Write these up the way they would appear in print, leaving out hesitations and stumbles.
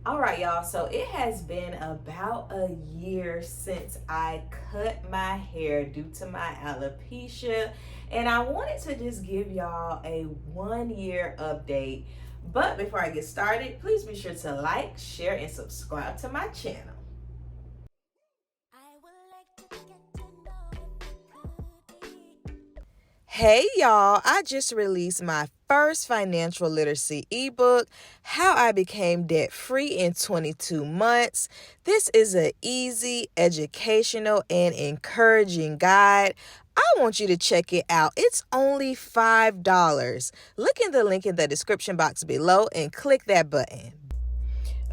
All right, y'all. So it has been about a year since I cut my hair due to my alopecia, and I wanted to just give y'all a 1 year update. But before I get started, please be sure to like, share, and subscribe to my channel. Hey y'all, I just released my first financial literacy ebook, How I Became Debt Free in 22 Months. This is an easy, educational, and encouraging guide. I want you to check it out. It's only $5. Look in the link in the description box below and click that button.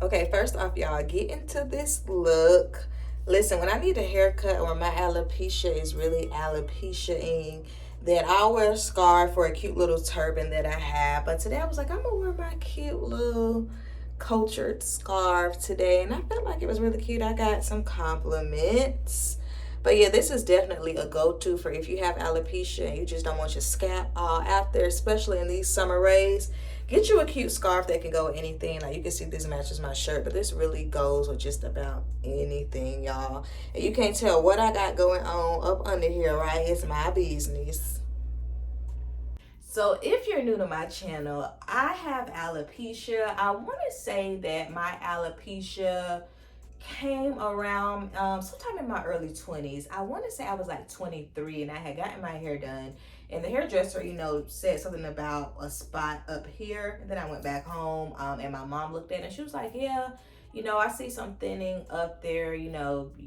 Okay, first off, y'all, get into this look. Listen, when I need a haircut or my alopecia is really alopecia-ing, then I'll wear a scarf or a cute little turban that I have. But today I was like, I'm gonna wear my cute little cultured scarf today. And I felt like it was really cute. I got some compliments. But yeah, this is definitely a go-to for if you have alopecia and you just don't want your scalp all out there, especially in these summer rays. Get you a cute scarf that can go with anything. Like you can see this matches my shirt, but this really goes with just about anything, y'all. And you can't tell what I got going on up under here, right? It's my business. So if you're new to my channel, I have alopecia. I want to say that my alopecia came around sometime in my early 20s. I want to say I was like 23 and I had gotten my hair done, and the hairdresser, said something about a spot up here. And then I went back home and my mom looked at it and she was like, yeah, I see some thinning up there,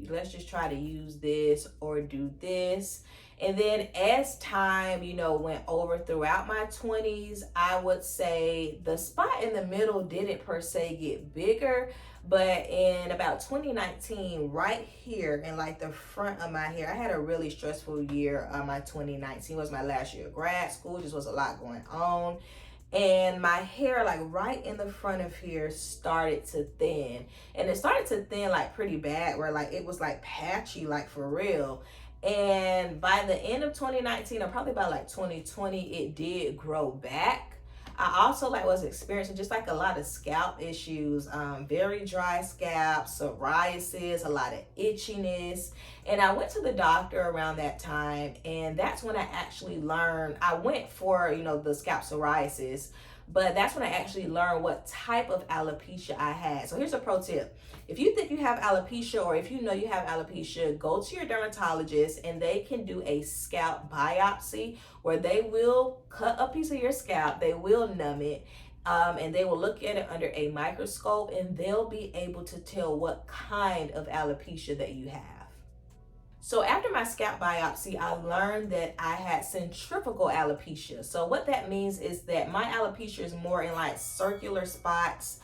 let's just try to use this or do this. And then as time, went over throughout my 20s, I would say the spot in the middle didn't per se get bigger, but in about 2019, right here in like the front of my hair, I had a really stressful year. My 2019 was my last year of grad school. Just was a lot going on. And my hair, like right in the front of here, started to thin. And it started to thin like pretty bad, where like it was like patchy, like for real. And by the end of 2019, or probably by like 2020, it did grow back. I also was experiencing just like a lot of scalp issues, very dry scalp, psoriasis, a lot of itchiness. And I went to the doctor around that time, and that's when I actually learned. I went for, the scalp psoriasis, but that's when I actually learned what type of alopecia I had. So here's a pro tip. If you think you have alopecia, or if you know you have alopecia, go to your dermatologist and they can do a scalp biopsy where they will cut a piece of your scalp, they will numb it, and they will look at it under a microscope, and they'll be able to tell what kind of alopecia that you have. So after my scalp biopsy, I learned that I had centrifugal alopecia. So what that means is that my alopecia is more in like circular spots.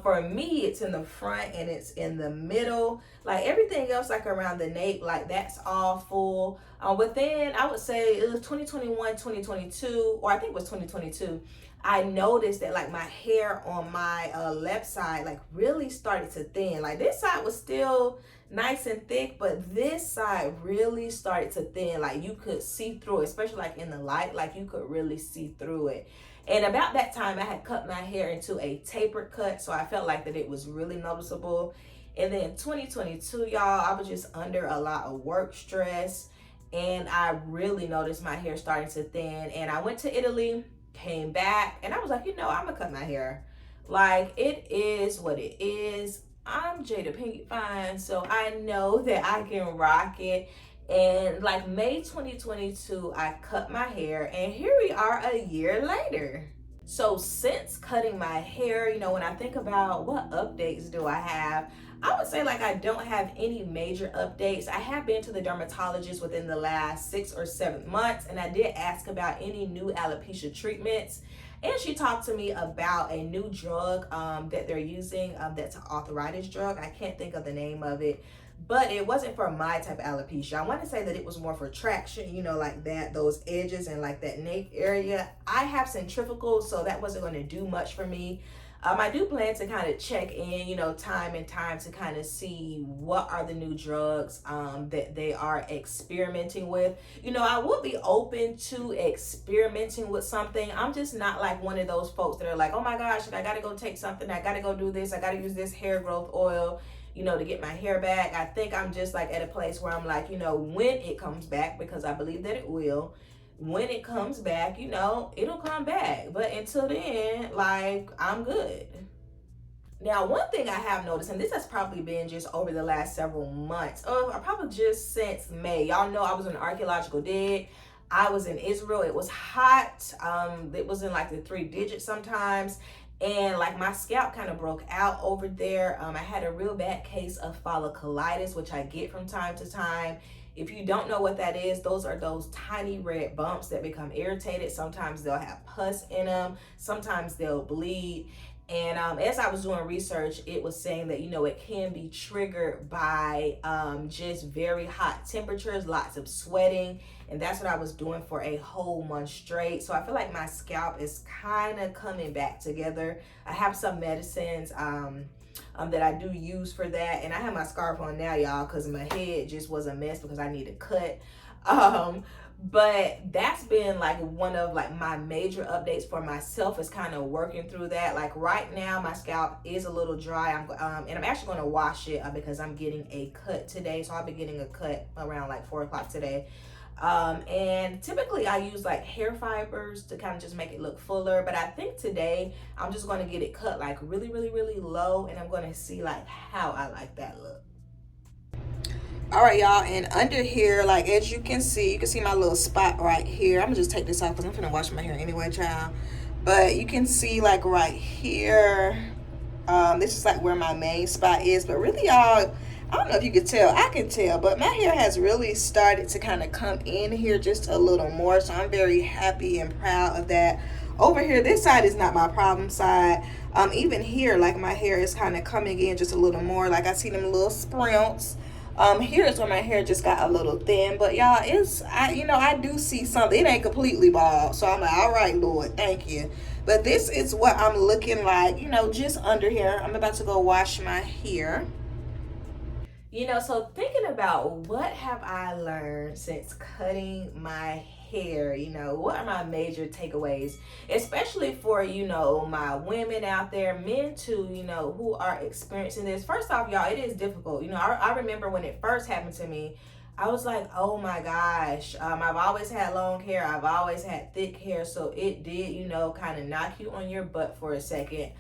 For me, it's in the front and it's in the middle. Like everything else, like around the nape, like that's all full. Within, I would say it was 2021, 2022, or I think it was 2022. I noticed that like my hair on my left side like really started to thin. Like this side was still nice and thick, but this side really started to thin. Like you could see through it, especially like in the light, like you could really see through it. And about that time, I had cut my hair into a tapered cut, so I felt like that it was really noticeable. And then 2022, y'all, I was just under a lot of work stress, and I really noticed my hair starting to thin. And I went to Italy, came back, and I was like, I'm gonna cut my hair. Like, it is what it is. I'm Jada Pinkett Fine, so I know that I can rock it. And like May 2022, I cut my hair, and here we are a year later. So since cutting my hair, when I think about what updates do I have, I would say like I don't have any major updates. I have been to the dermatologist within the last 6 or 7 months, and I did ask about any new alopecia treatments. And she talked to me about a new drug that they're using, that's an arthritis drug. I can't think of the name of it, but it wasn't for my type of alopecia. I want to say that it was more for traction, like that, those edges and like that nape area. I have centrifugal, so that wasn't going to do much for me. I do plan to kind of check in, time and time to kind of see what are the new drugs that they are experimenting with. I would be open to experimenting with something. I'm just not like one of those folks that are like, oh my gosh, I gotta go take something, I gotta go do this, I gotta use this hair growth oil, to get my hair back. I think I'm just like at a place where I'm like, when it comes back, because I believe that it will, when it comes back, it'll come back. But until then, like, I'm good. Now, one thing I have noticed, and this has probably been just over the last several months, probably just since May. Y'all know I was in an archaeological dig. I was in Israel. It was hot. It was in like the 3 digits sometimes. And like my scalp kind of broke out over there. I had a real bad case of folliculitis, which I get from time to time. If you don't know what that is, those are those tiny red bumps that become irritated. Sometimes they'll have pus in them. Sometimes they'll bleed. And as I was doing research, it was saying that, it can be triggered by just very hot temperatures, lots of sweating. And that's what I was doing for a whole month straight. So I feel like my scalp is kind of coming back together. I have some medicines that I do use for that. And I have my scarf on now, y'all, because my head just was a mess because I need a cut. But that's been like one of like my major updates for myself, is kind of working through that. Like right now my scalp is a little dry. And I'm actually going to wash it because I'm getting a cut today. So I'll be getting a cut around like 4 o'clock today. And typically I use like hair fibers to kind of just make it look fuller, but I think today I'm just going to get it cut like really, really, really low, and I'm going to see like how I like that look. All right, y'all, and under here, like as you can see my little spot right here. I'm gonna just take this off because I'm gonna wash my hair anyway, child. But you can see like right here, this is like where my main spot is. But really, y'all, I don't know if you could tell. I can tell, but my hair has really started to kind of come in here just a little more. So I'm very happy and proud of that. Over here, this side is not my problem side. Even here, like my hair is kind of coming in just a little more. Like I see them little sprouts. Here is where my hair just got a little thin, but y'all, I do see something. It ain't completely bald, so I'm like, all right, Lord, thank you. But this is what I'm looking like, just under here. I'm about to go wash my hair. So thinking about what have I learned since cutting my hair, what are my major takeaways, especially for, my women out there, men too, who are experiencing this. First off, y'all, it is difficult. I remember when it first happened to me, I was like, oh my gosh, I've always had long hair. I've always had thick hair. So it did, kind of knock you on your butt for a second.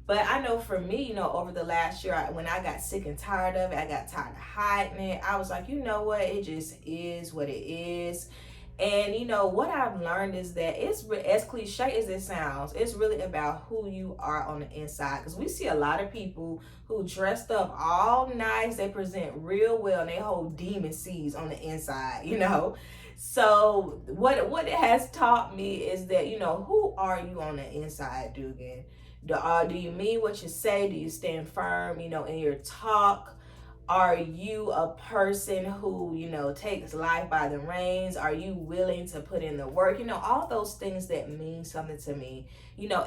But I know for me, over the last year, when I got sick and tired of it, I got tired of hiding it. I was like, you know what? It just is what it is. And what I've learned is that it's as cliche as it sounds, it's really about who you are on the inside. Because we see a lot of people who dressed up all nice, they present real well, and they hold demon seeds on the inside, So what it has taught me is that, who are you on the inside, Duggan? Do you mean what you say? Do you stand firm, in your talk? Are you a person who, takes life by the reins? Are you willing to put in the work? All those things that mean something to me.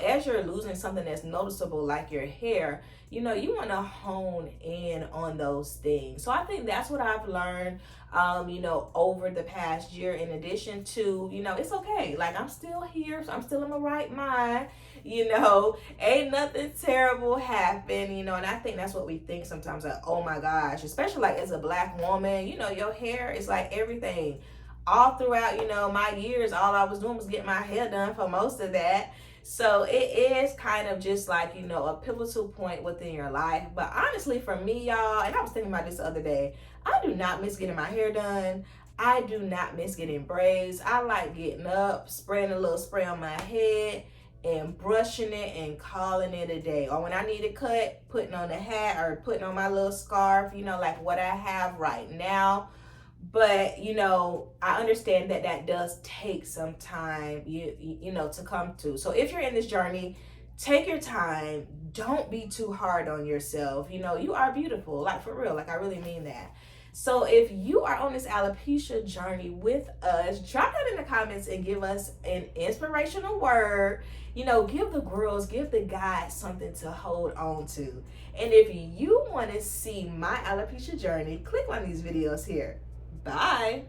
As you're losing something that's noticeable like your hair, you want to hone in on those things. So I think that's what I've learned, over the past year, in addition to, it's okay. Like, I'm still here. So I'm still in my right mind. Ain't nothing terrible happen, and I think that's what we think sometimes, like, oh my gosh, especially like as a Black woman, your hair is like everything. All throughout, my years, all I was doing was getting my hair done for most of that. So it is kind of just like, a pivotal point within your life. But honestly, for me, y'all, and I was thinking about this the other day, I do not miss getting my hair done. I do not miss getting braids. I like getting up, spraying a little spray on my head, and brushing it and calling it a day. Or when I need it cut, putting on a hat or putting on my little scarf, like what I have right now. But, I understand that does take some time, to come to. So if you're in this journey, take your time. Don't be too hard on yourself. You are beautiful, like for real. Like I really mean that. So if you are on this alopecia journey with us, drop that in the comments and give us an inspirational word. Give the girls, give the guys something to hold on to. And if you want to see my alopecia journey, click on these videos here. Bye.